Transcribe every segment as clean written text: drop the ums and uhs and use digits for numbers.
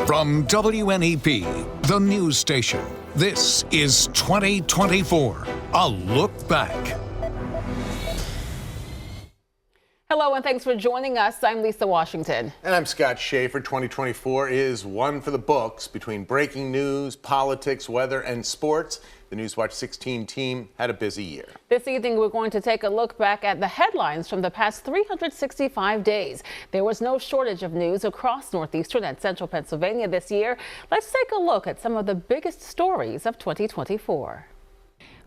From WNEP, the news station, this is 2024, a look back. Hello and thanks for joining us. I'm Lisa Washington. And I'm Scott Schaefer. 2024 is one for the books. Between breaking news, politics, weather, and sports, the Newswatch 16 team had a busy year. This evening, we're going to take a look back at the headlines from the past 365 days. There was no shortage of news across northeastern and central Pennsylvania this year. Let's take a look at some of the biggest stories of 2024.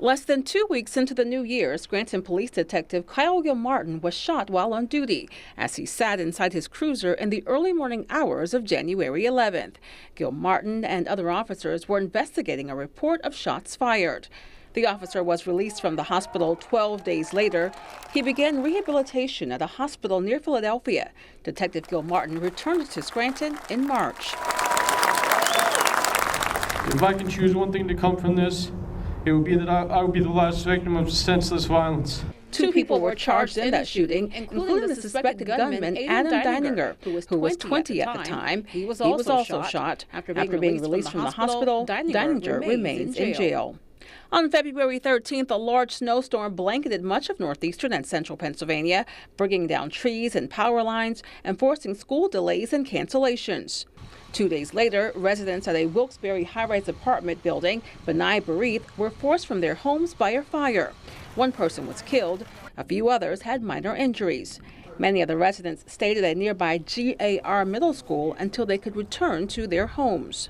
Less than 2 weeks into the new year, Scranton Police Detective Kyle Gilmartin was shot while on duty as he sat inside his cruiser in the early morning hours of January 11th. Gilmartin and other officers were investigating a report of shots fired. The officer was released from the hospital 12 days later. He began rehabilitation at a hospital near Philadelphia. Detective Gilmartin returned to Scranton in March. If I can choose one thing to come from this, it would be that I would be the last victim of senseless violence. Two people were charged in that shooting, including the suspected gunman, Adam Deininger, who was 20 at the time. He was also shot. After being released from the hospital, Deininger remains in jail. On February 13th, a large snowstorm blanketed much of northeastern and central Pennsylvania, bringing down trees and power lines and forcing school delays and cancellations. 2 days later, residents at a Wilkes-Barre high-rise apartment building, B'nai B'rith, were forced from their homes by a fire. One person was killed. A few others had minor injuries. Many of the residents stayed at a nearby GAR middle school until they could return to their homes.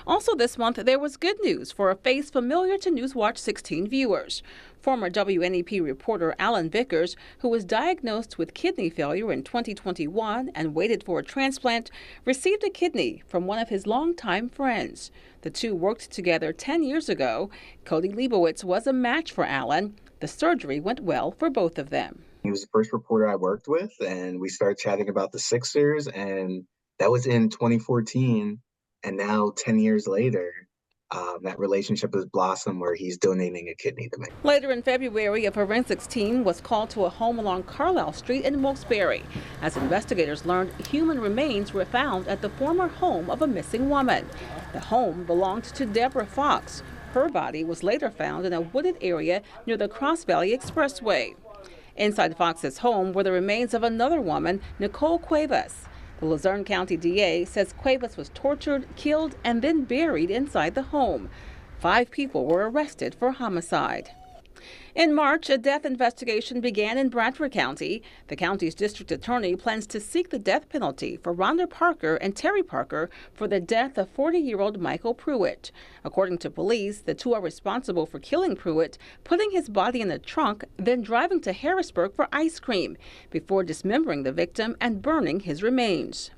Also this month, there was good news for a face familiar to Newswatch 16 viewers. Former WNEP reporter Alan Vickers, who was diagnosed with kidney failure in 2021 and waited for a transplant, received a kidney from one of his longtime friends. The two worked together 10 years ago. Cody Leibowitz was a match for Alan. The surgery went well for both of them. He was the first reporter I worked with, and we started chatting about the Sixers, and that was in 2014. And now, 10 years later, that relationship has blossomed where he's donating a kidney to me. Later in February, a forensics team was called to a home along Carlisle Street in Wilkes-Barre as investigators learned human remains were found at the former home of a missing woman. The home belonged to Deborah Fox. Her body was later found in a wooded area near the Cross Valley Expressway. Inside Fox's home were the remains of another woman, Nicole Cuevas. The Luzerne County DA says Cuevas was tortured, killed, and then buried inside the home. 5 people were arrested for homicide. In March, a death investigation began in Bradford County. The county's district attorney plans to seek the death penalty for Rhonda Parker and Terry Parker for the death of 40-year-old Michael Pruitt. According to police, the two are responsible for killing Pruitt, putting his body in a trunk, then driving to Harrisburg for ice cream before dismembering the victim and burning his remains.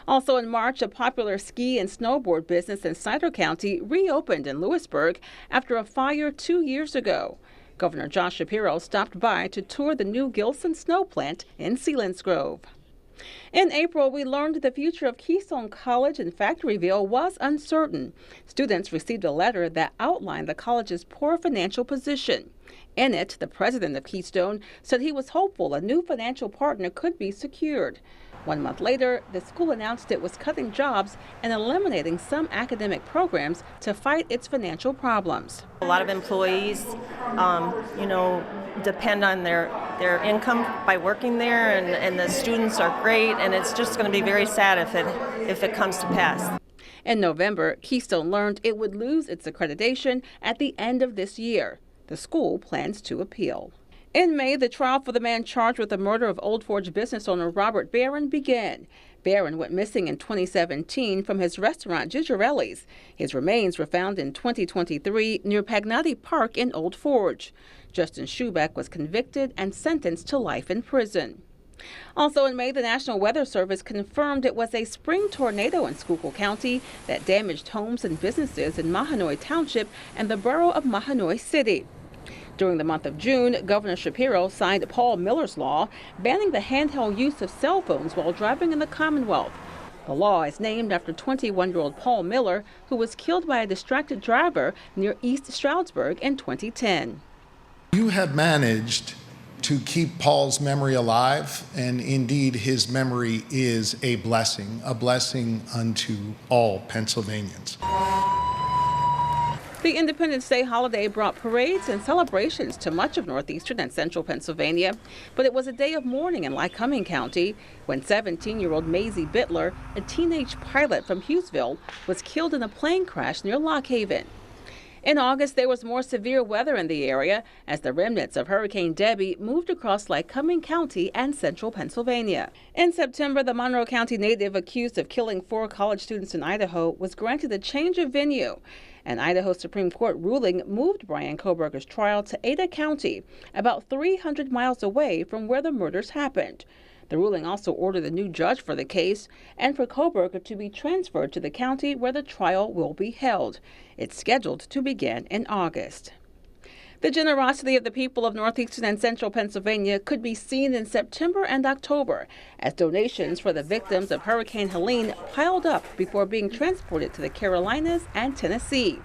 Also in March, a popular ski and snowboard business in Cider County reopened in Lewisburg after a fire 2 years ago. Governor Josh Shapiro stopped by to tour the new Gilson snow plant in Selinsgrove. In April, we learned the future of Keystone College in Factoryville was uncertain. Students received a letter that outlined the college's poor financial position. In it, the president of Keystone said he was hopeful a new financial partner could be secured. 1 month later, the school announced it was cutting jobs and eliminating some academic programs to fight its financial problems. A lot of employees, depend on their income by working there, and the students are great, and it's just going to be very sad if it comes to pass. In November, Keystone learned it would lose its accreditation at the end of this year. The school plans to appeal. In May, the trial for the man charged with the murder of Old Forge business owner Robert Barron began. Barron went missing in 2017 from his restaurant Gigerelli's. His remains were found in 2023 near Pagnotti Park in Old Forge. Justin Schubeck was convicted and sentenced to life in prison. Also in May, the National Weather Service confirmed it was a spring tornado in Schuylkill County that damaged homes and businesses in Mahanoy Township and the borough of Mahanoy City. During the month of June, Governor Shapiro signed Paul Miller's law banning the handheld use of cell phones while driving in the Commonwealth. The law is named after 21-year-old Paul Miller, who was killed by a distracted driver near East Stroudsburg in 2010. You have managed to keep Paul's memory alive, and indeed his memory is a blessing unto all Pennsylvanians. The Independence Day holiday brought parades and celebrations to much of northeastern and central Pennsylvania, but it was a day of mourning in Lycoming County when 17-year-old Maisie Bittler, a teenage pilot from Hughesville, was killed in a plane crash near Lock Haven. In August, there was more severe weather in the area as the remnants of Hurricane Debbie moved across Lycoming County and central Pennsylvania. In September, the Monroe County native accused of killing 4 college students in Idaho was granted a change of venue. An Idaho Supreme Court ruling moved Bryan Kohberger's trial to Ada County, about 300 miles away from where the murders happened. The ruling also ordered a new judge for the case and for Kohberger to be transferred to the county where the trial will be held. It's scheduled to begin in August. The generosity of the people of northeastern and central Pennsylvania could be seen in September and October as donations for the victims of Hurricane Helene piled up before being transported to the Carolinas and Tennessee.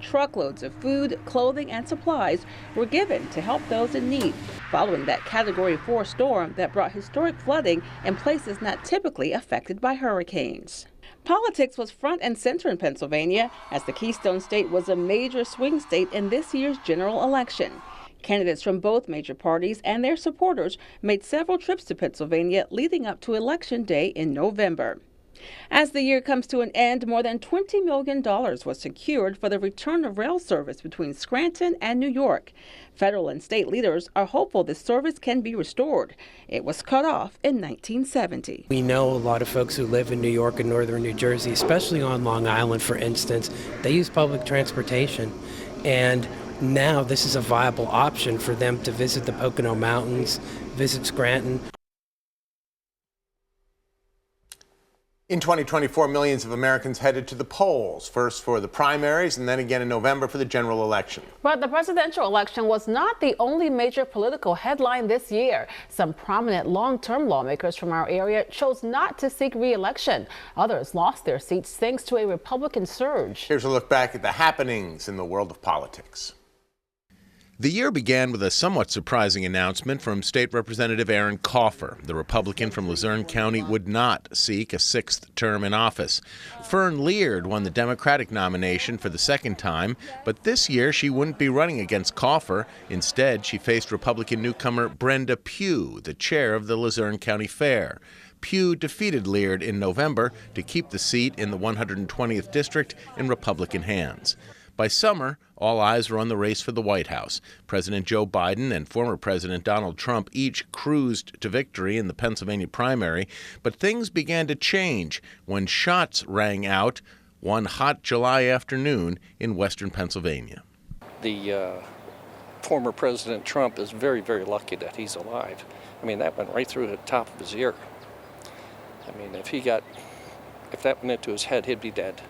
Truckloads of food, clothing, and supplies were given to help those in need following that Category 4 storm that brought historic flooding in places not typically affected by hurricanes. Politics was front and center in Pennsylvania as the Keystone State was a major swing state in this year's general election. Candidates from both major parties and their supporters made several trips to Pennsylvania leading up to Election Day in November. As the year comes to an end, more than $20 million was secured for the return of rail service between Scranton and New York. Federal and state leaders are hopeful this service can be restored. It was cut off in 1970. We know a lot of folks who live in New York and northern New Jersey, especially on Long Island, for instance, they use public transportation. And now this is a viable option for them to visit the Pocono Mountains, visit Scranton. In 2024, millions of Americans headed to the polls, first for the primaries and then again in November for the general election. But the presidential election was not the only major political headline this year. Some prominent long-term lawmakers from our area chose not to seek re-election. Others lost their seats thanks to a Republican surge. Here's a look back at the happenings in the world of politics. The year began with a somewhat surprising announcement from State Representative Aaron Kaufer. The Republican from Luzerne County would not seek a 6th term in office. Fern Leard won the Democratic nomination for the second time, but this year she wouldn't be running against Kaufer. Instead, she faced Republican newcomer Brenda Pugh, the chair of the Luzerne County Fair. Pugh defeated Leard in November to keep the seat in the 120th district in Republican hands. By summer, all eyes were on the race for the White House. President Joe Biden and former President Donald Trump each cruised to victory in the Pennsylvania primary, but things began to change when shots rang out one hot July afternoon in western Pennsylvania. The former President Trump is very, very lucky that he's alive. I mean, that went right through the top of his ear. I mean, if that went into his head, he'd be dead.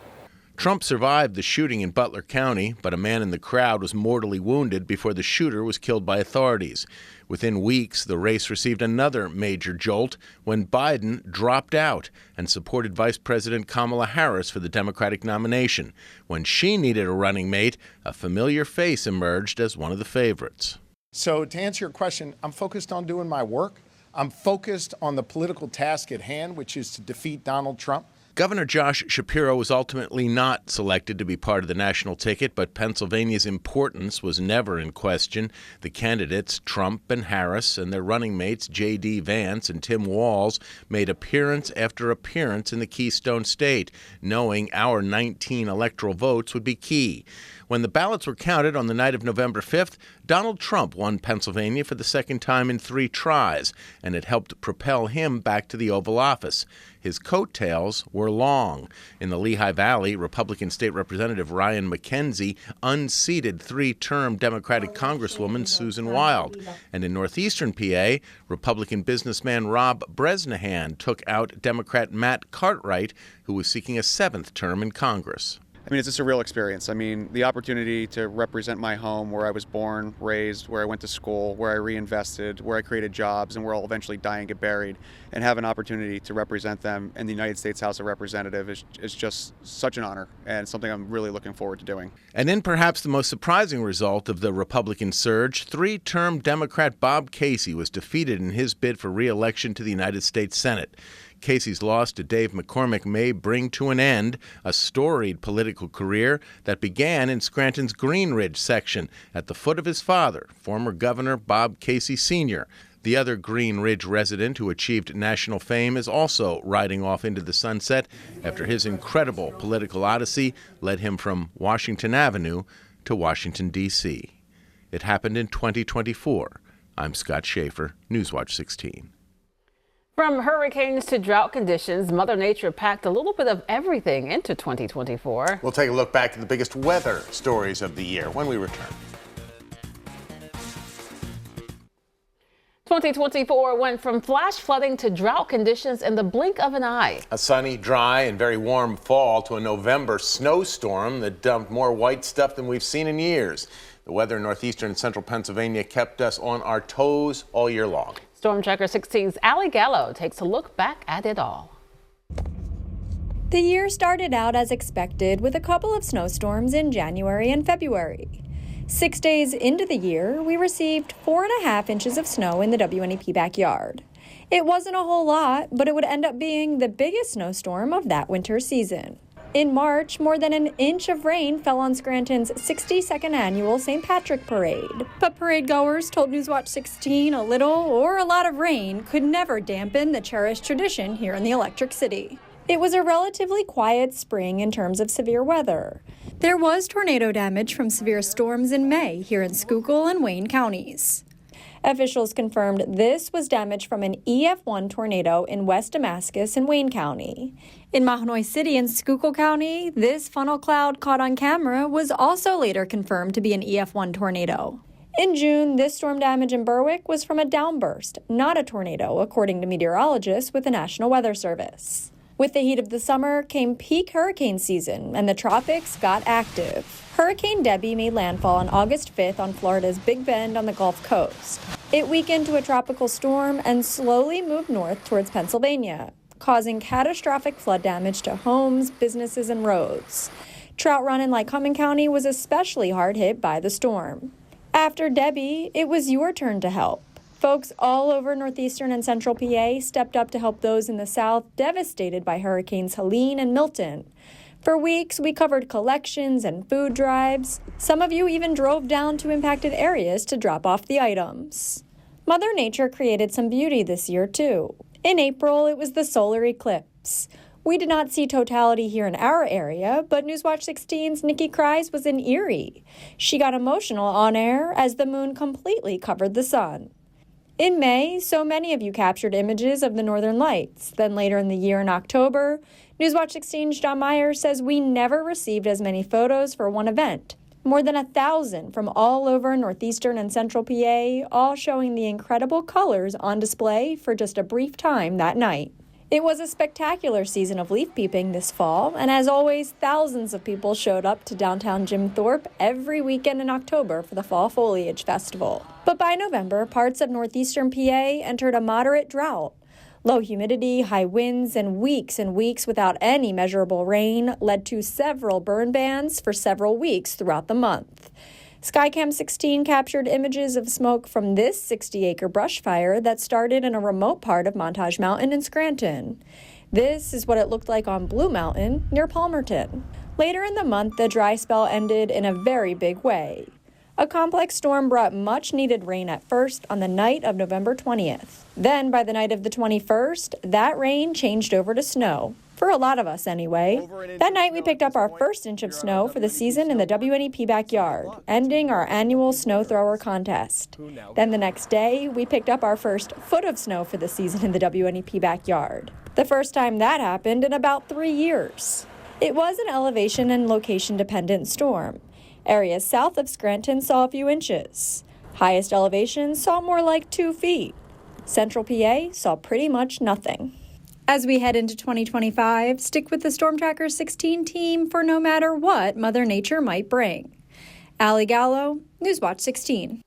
Trump survived the shooting in Butler County, but a man in the crowd was mortally wounded before the shooter was killed by authorities. Within weeks, the race received another major jolt when Biden dropped out and supported Vice President Kamala Harris for the Democratic nomination. When she needed a running mate, a familiar face emerged as one of the favorites. So to answer your question, I'm focused on doing my work. I'm focused on the political task at hand, which is to defeat Donald Trump. Governor Josh Shapiro was ultimately not selected to be part of the national ticket, but Pennsylvania's importance was never in question. The candidates, Trump and Harris, and their running mates, J.D. Vance and Tim Walz, made appearance after appearance in the Keystone State, knowing our 19 electoral votes would be key. When the ballots were counted on the night of November 5th, Donald Trump won Pennsylvania for the second time in 3 tries, and it helped propel him back to the Oval Office. His coattails were long. In the Lehigh Valley, Republican State Representative Ryan McKenzie unseated 3-term Democratic Congresswoman Susan Wild. And in northeastern PA, Republican businessman Rob Bresnahan took out Democrat Matt Cartwright, who was seeking a 7th term in Congress. I mean, it's a surreal experience. I mean, the opportunity to represent my home, where I was born, raised, where I went to school, where I reinvested, where I created jobs, and where I'll eventually die and get buried, and have an opportunity to represent them in the United States House of Representatives is just such an honor and something I'm really looking forward to doing. And in perhaps the most surprising result of the Republican surge, three-term Democrat Bob Casey was defeated in his bid for re-election to the United States Senate. Casey's loss to Dave McCormick may bring to an end a storied political career that began in Scranton's Green Ridge section at the foot of his father, former Governor Bob Casey Sr. The other Green Ridge resident who achieved national fame is also riding off into the sunset after his incredible political odyssey led him from Washington Avenue to Washington, D.C. It happened in 2024. I'm Scott Schaefer, Newswatch 16. From hurricanes to drought conditions, Mother Nature packed a little bit of everything into 2024. We'll take a look back at the biggest weather stories of the year when we return. 2024 went from flash flooding to drought conditions in the blink of an eye. A sunny, dry, and very warm fall to a November snowstorm that dumped more white stuff than we've seen in years. The weather in northeastern and central Pennsylvania kept us on our toes all year long. Storm Tracker 16's Allie Gallo takes a look back at it all. The year started out as expected with a couple of snowstorms in January and February. 6 days into the year, we received 4.5 inches of snow in the WNEP backyard. It wasn't a whole lot, but it would end up being the biggest snowstorm of that winter season. In March, more than an inch of rain fell on Scranton's 62nd annual St. Patrick Parade. But parade goers told Newswatch 16 a little or a lot of rain could never dampen the cherished tradition here in the Electric City. It was a relatively quiet spring in terms of severe weather. There was tornado damage from severe storms in May here in Schuylkill and Wayne counties. Officials confirmed this was damage from an EF1 tornado in West Damascus and Wayne County. In Mahanoy City and Schuylkill County, this funnel cloud caught on camera was also later confirmed to be an EF1 tornado. In June, this storm damage in Berwick was from a downburst, not a tornado, according to meteorologists with the National Weather Service. With the heat of the summer came peak hurricane season, and the tropics got active. Hurricane Debbie made landfall on August 5th on Florida's Big Bend on the Gulf Coast. It weakened to a tropical storm and slowly moved north towards Pennsylvania, causing catastrophic flood damage to homes, businesses, and roads. Trout Run in Lycoming County was especially hard hit by the storm. After Debbie, it was your turn to help. Folks all over northeastern and central PA stepped up to help those in the south devastated by Hurricanes Helene and Milton. For weeks, we covered collections and food drives. Some of you even drove down to impacted areas to drop off the items. Mother Nature created some beauty this year, too. In April, it was the solar eclipse. We did not see totality here in our area, but Newswatch 16's Nikki Kreis was in Erie. She got emotional on air as the moon completely covered the sun. In May, so many of you captured images of the Northern Lights. Then later in the year in October, Newswatch 16's John Myers says we never received as many photos for one event. More than 1,000 from all over northeastern and central PA, all showing the incredible colors on display for just a brief time that night. It was a spectacular season of leaf peeping this fall, and as always, thousands of people showed up to downtown Jim Thorpe every weekend in October for the Fall Foliage Festival. But by November, parts of northeastern PA entered a moderate drought. Low humidity, high winds, and weeks without any measurable rain led to several burn bans for several weeks throughout the month. Skycam 16 captured images of smoke from this 60-acre brush fire that started in a remote part of Montage Mountain in Scranton. This is what it looked like on Blue Mountain near Palmerton. Later in the month, the dry spell ended in a very big way. A complex storm brought much-needed rain at first on the night of November 20th. Then, by the night of the 21st, that rain changed over to snow. For a lot of us, anyway. That night, we picked up our first inch of snow for the season in the WNEP backyard, ending our annual snow thrower contest. Then the next day, we picked up our first foot of snow for the season in the WNEP backyard. The first time that happened in about 3 years. It was an elevation and location-dependent storm. Areas south of Scranton saw a few inches. Highest elevation saw more like 2 feet. Central PA saw pretty much nothing. As we head into 2025, stick with the Storm Tracker 16 team for no matter what Mother Nature might bring. Allie Gallo, Newswatch 16.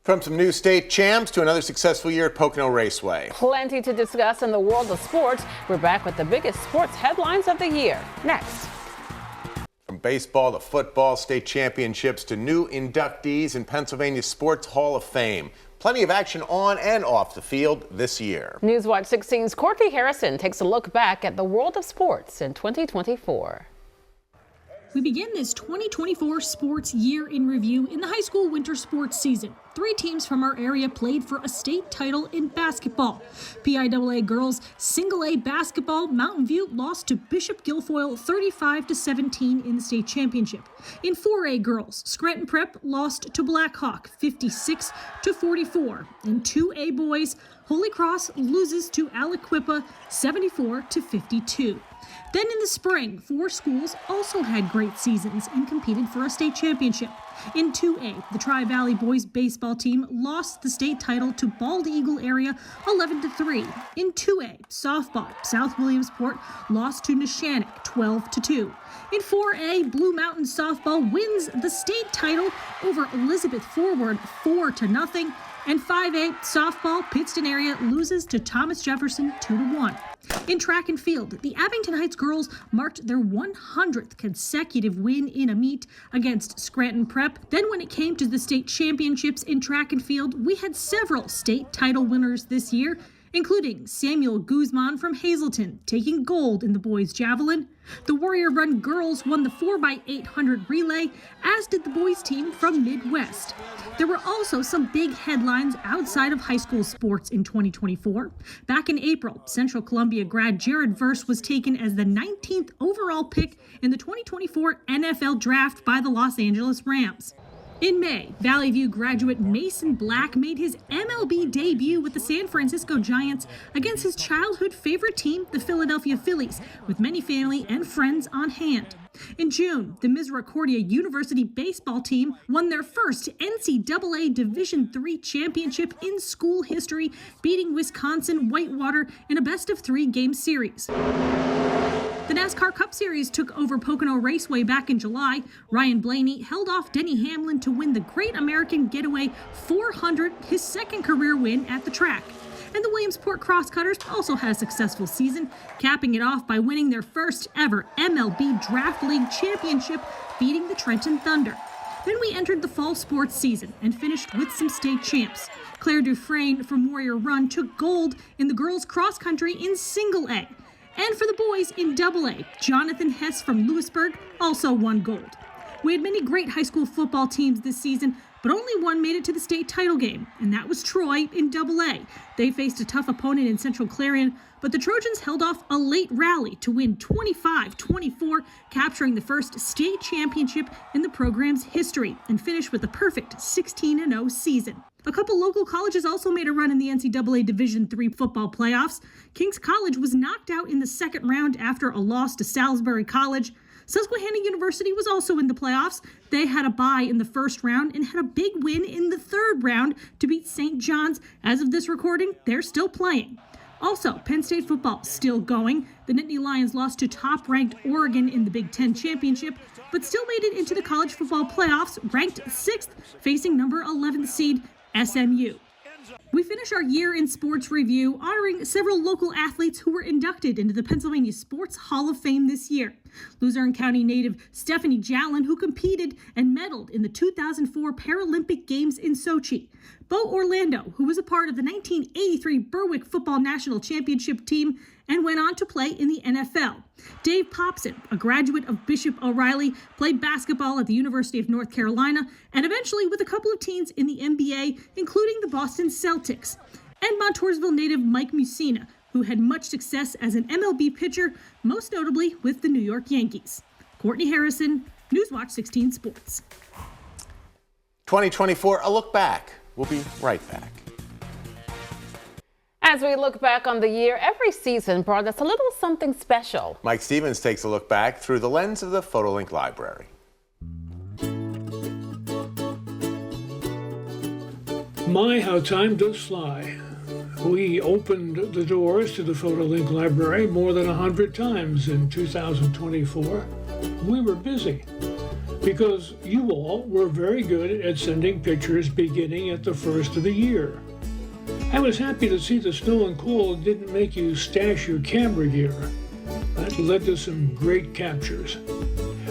From some new state champs to another successful year at Pocono Raceway. Plenty to discuss in the world of sports. We're back with the biggest sports headlines of the year. Next. From baseball to football, state championships to new inductees in Pennsylvania Sports Hall of Fame. Plenty of action on and off the field this year. Newswatch 16's Courtney Harrison takes a look back at the world of sports in 2024. We begin this 2024 sports year in review in the high school winter sports season. 3 teams from our area played for a state title in basketball. PIAA girls single A basketball, Mountain View lost to Bishop Guilfoyle 35-17 in the state championship. In 4A girls, Scranton Prep lost to Black Hawk 56-44. In 2A boys, Holy Cross loses to Aliquippa 74-52. Then in the spring, 4 schools also had great seasons and competed for a state championship. In 2A, the Tri-Valley boys baseball team lost the state title to Bald Eagle area 11-3. In 2A, softball, South Williamsport lost to Neshannock 12-2. In 4A, Blue Mountain softball wins the state title over Elizabeth Forward 4-0. And 5A softball, Pittston area loses to Thomas Jefferson 2-1. In track and field, the Abington Heights girls marked their 100th consecutive win in a meet against Scranton Prep. Then when it came to the state championships in track and field, we had several state title winners this year, including Samuel Guzman from Hazleton taking gold in the boys' javelin. The Warrior Run girls won the 4x800 relay, as did the boys' team from Midwest. There were also some big headlines outside of high school sports in 2024. Back in April, Central Columbia grad Jared Verse was taken as the 19th overall pick in the 2024 NFL Draft by the Los Angeles Rams. In May, Valley View graduate Mason Black made his MLB debut with the San Francisco Giants against his childhood favorite team, the Philadelphia Phillies, with many family and friends on hand. In June, the Misericordia University baseball team won their first NCAA Division III championship in school history, beating Wisconsin Whitewater in a best-of-3 game series. The NASCAR Cup Series took over Pocono Raceway back in July. Ryan Blaney held off Denny Hamlin to win the Great American Getaway 400, his second career win at the track. And the Williamsport Crosscutters also had a successful season, capping it off by winning their first ever MLB Draft League championship, beating the Trenton Thunder. Then we entered the fall sports season and finished with some state champs. Claire Dufresne from Warrior Run took gold in the girls cross country in single A. And for the boys in Double A, Jonathan Hess from Lewisburg also won gold. We had many great high school football teams this season, but only one made it to the state title game, and that was Troy in Double A. They faced a tough opponent in Central Clarion, but the Trojans held off a late rally to win 25-24, capturing the first state championship in the program's history, and finished with a perfect 16-0 season. A couple local colleges also made a run in the NCAA Division III football playoffs. King's College was knocked out in the second round after a loss to Salisbury College. Susquehanna University was also in the playoffs. They had a bye in the first round and had a big win in the third round to beat St. John's. As of this recording, they're still playing. Also, Penn State football still going. The Nittany Lions lost to top-ranked Oregon in the Big Ten Championship, but still made it into the college football playoffs, ranked 6th, facing number 11 seed SMU. We finish our year in sports review honoring several local athletes who were inducted into the Pennsylvania Sports Hall of Fame this year. Luzerne County native Stephanie Jallin, who competed and medaled in the 2004 Paralympic Games in Sochi. Bo Orlando, who was a part of the 1983 Berwick Football National Championship team and went on to play in the NFL. Dave Popson, a graduate of Bishop O'Reilly, played basketball at the University of North Carolina and eventually with a couple of teams in the NBA, including the Boston Celtics. And Montoursville native Mike Musina, who had much success as an MLB pitcher, most notably with the New York Yankees. Courtney Harrison, Newswatch 16 Sports. 2024, a look back. We'll be right back. As we look back on the year, every season brought us a little something special. Mike Stevens takes a look back through the lens of the PhotoLink Library. My, how time does fly. We opened the doors to the PhotoLink library more than 100 times in 2024. We were busy because you all were very good at sending pictures beginning at the first of the year. I was happy to see the snow and cold didn't make you stash your camera gear. That led to some great captures.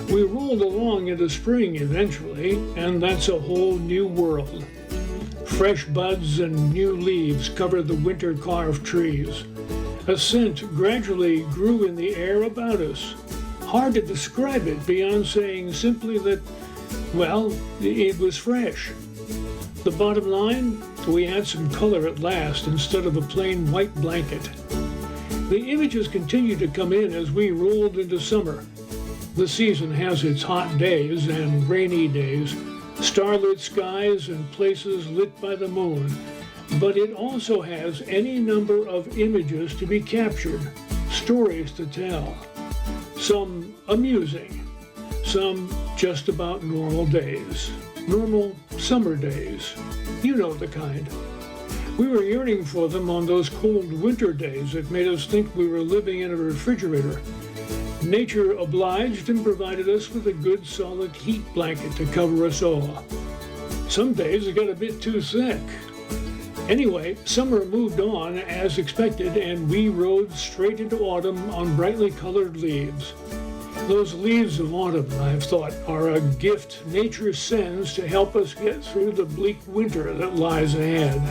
We rolled along into spring eventually, and that's a whole new world. Fresh buds and new leaves covered the winter-carved trees. A scent gradually grew in the air about us. Hard to describe it beyond saying simply that, well, it was fresh. The bottom line, we had some color at last instead of a plain white blanket. The images continued to come in as we rolled into summer. The season has its hot days and rainy days, starlit skies and places lit by the moon, but it also has any number of images to be captured, stories to tell. Some amusing, some just about normal days, normal summer days. You know the kind. We were yearning for them on those cold winter days that made us think we were living in a refrigerator. Nature obliged and provided us with a good solid heat blanket to cover us all. Some days it got a bit too thick. Anyway, summer moved on as expected, and we rode straight into autumn on brightly colored leaves. Those leaves of autumn, I've thought, are a gift nature sends to help us get through the bleak winter that lies ahead.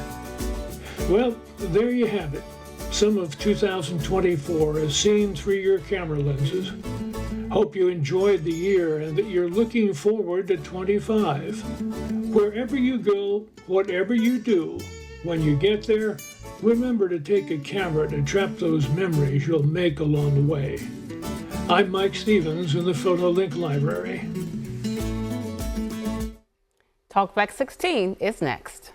Well, there you have it. Some of 2024 as seen through your camera lenses. Hope you enjoyed the year and that you're looking forward to 25. Wherever you go, whatever you do, when you get there, remember to take a camera to trap those memories you'll make along the way. I'm Mike Stevens in the PhotoLink Library. Talkback 16 is next.